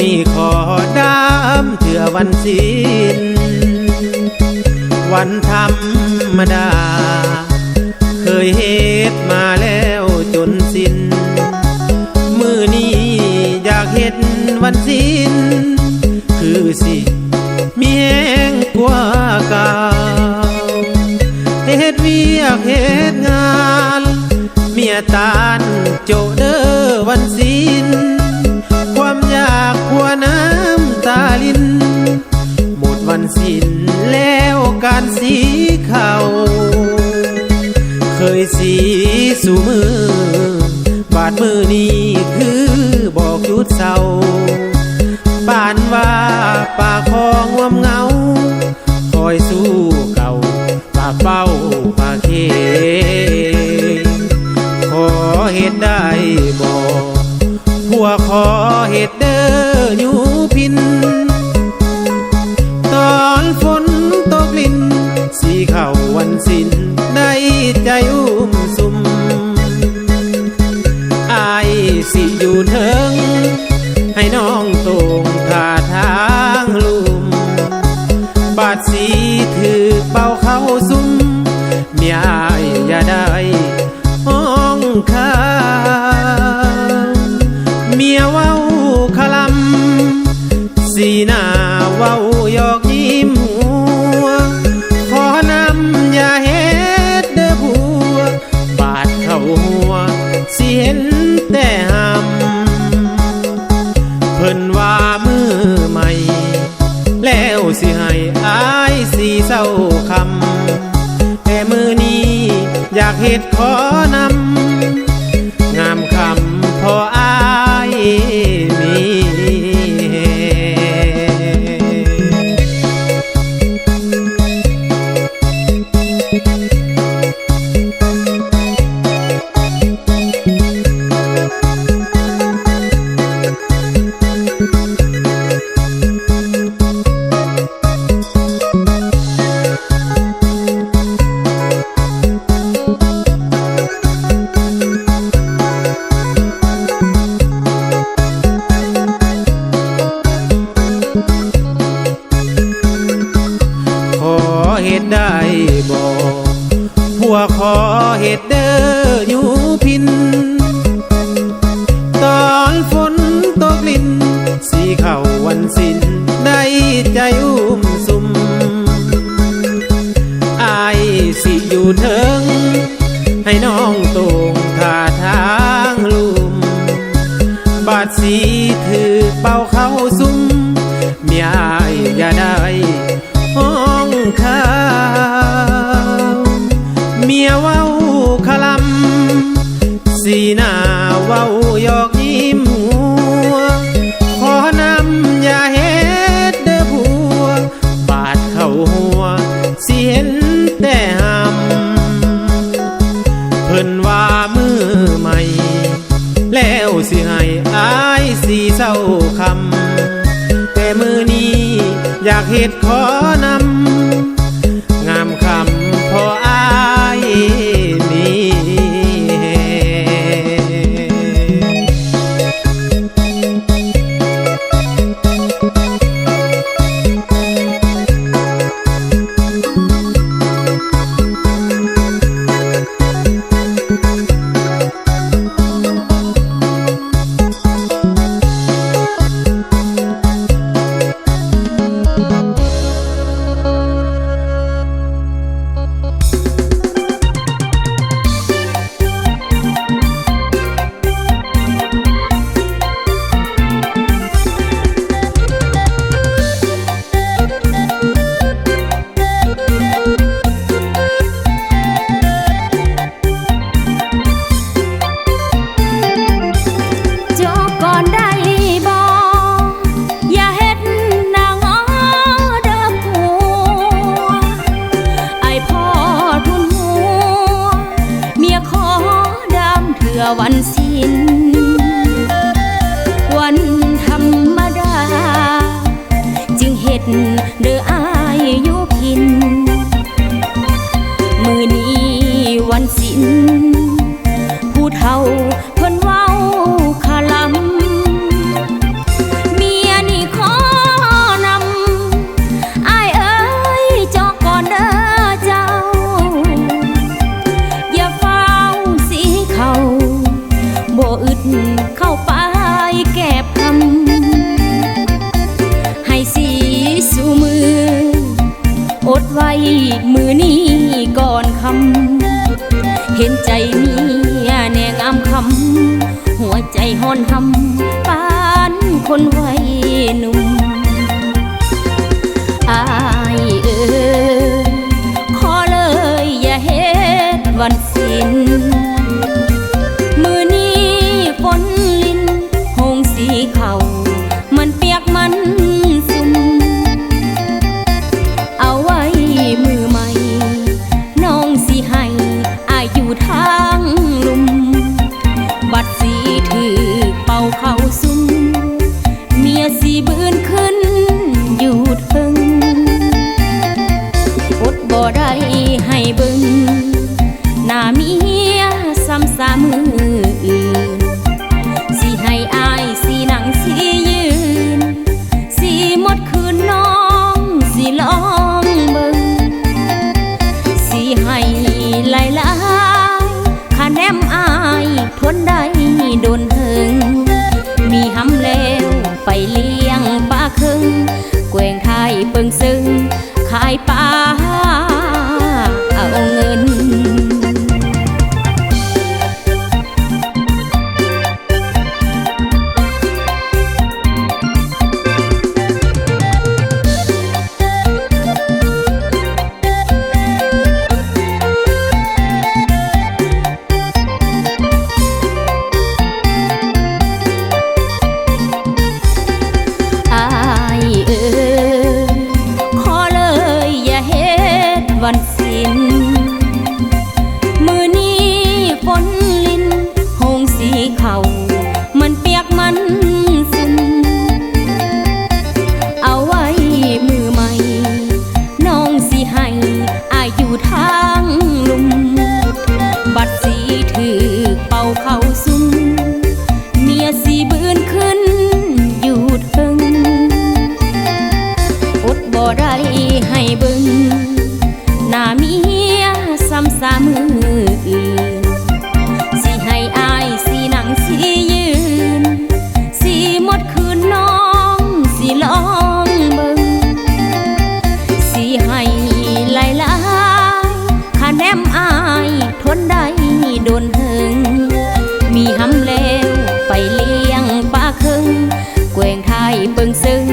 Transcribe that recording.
นี้ขอดามเถื่อวันศีลวันธรรมดาเคยเฮ็ดมาแล้วจนสิ้นมื้อนี้อยากเฮ็ดวันศีลคือสิมีแห้งกว่าเก่าเฮ็ดเวียกเฮ็ดงานเมียตานโจเด้อวันศีลความอยากขัวน้ำตาลินหมดวันศีลแล้วการสีเขาเคยสีสู่มือบาดมือนี้คือบอกหยุดเศร้าปานว่าปากคองวมเงาคอยสู้เก่าปากเป้าปากเคขอเหตุได้บอกผัวขอเหตุเด้ออยู่พินตอนฝนตกลิ่นสีเข้าวันสิ้นได้ใจอุ้มสุมอายสิอยู่เทิงให้น้องตรงท่าทางลุมบาดสีถือเป่าเข้าซุ้มเมียอายอย่าได้ห้องข้าเมียเว้าคลำสีหน้าเว้ายอกยิ้มหัวขอนำอย่าเฮ็ดเด้อผัวบาดเข้าหัวสิเห็นแต่หำเพิ่นว่ามือใหม่แล้วสิให้อายสิเศร้าคำแต่มือนี้อยากเฮ็ดขอนำงามคำพออายมีเหตุได้บอกผัวขอเหตุเด้ออยู่พินตอนฝนตกลิ่นสีเข้าวันสิ้นได้ใจอุ้มสุมอายสิอยู่เทิงให้น้องตรงท่าทางลุมบาดสีถือเป่าเข้าซุ้มเมียอายอย่าได้ห้องข้าเมียเว้าคลำสีหน้าเว้ายอกยิ้มหัวขอนำอย่าเฮ็ดเด้อผัวบาดเข้าหัวสิเห็นแต่หำเพิ่นว่ามือใหม่แล้วสิให้อายสิเศร้าคำแต่มือนี้อยากเฮ็ดขอนำงามคำพออายมีวันสิ้นวันธรรมดาจึงเฮ็ดเด้ออายอยู่พินมือนี้วันสิ้นผู้เฒ่าเพิ่นเว้าคลำเมีย เมียแนงามคำหัวใจห่อนหำปานคนวัยหนุ่มอายขอเลยอย่าเฮ็ดวันสิ้นมือนี้ฝนลินหงสีเขามันเปียกมันสุ่มเอาไว้มือใหม่น้องสิให้อายอยู่ทางลุมบัดสีถือเป่าเขาซุ่มเมียสีบืนขึ้นอยู่ถึงอดบ่ได้ให้เบิ่งหน้าเมียซ้ำซามืออื่นสิให้อายสินั่งสิยืนสิหมดคืนน้องสิลองเบิ่งสิให้หลายๆค่าแนมอายทนได้โดนเถิงมีหำแล้วไปเลี้ยงปลาครึ่งแกว่งไทยเปิงซึ้งขายปลาเอาเงินขอเลยอย่าเฮ็ดวันสิ้นมือนี้ฝนลินหงสีเขามันเปียกมันซึมเอาไว้มือใหม่น้องสิให้อายอยู่ทางลุมบัดสีถือเป่าเขาซุ่มเมียสีบืนขึ้นอยู่ถึงอดบ่ได้ให้เบิ่งหน้าเมียซ้ำซามืออื่นสิให้อายสินั่งสิยืนสิหมดคืนน้องสิลองเบิ่งสิให้หลายๆค่าแนมอายทนได้โดนเถิงมีหำแล้วไปเลี้ยงปลาครึ่งแกว่งไทยเปิงซึ้ง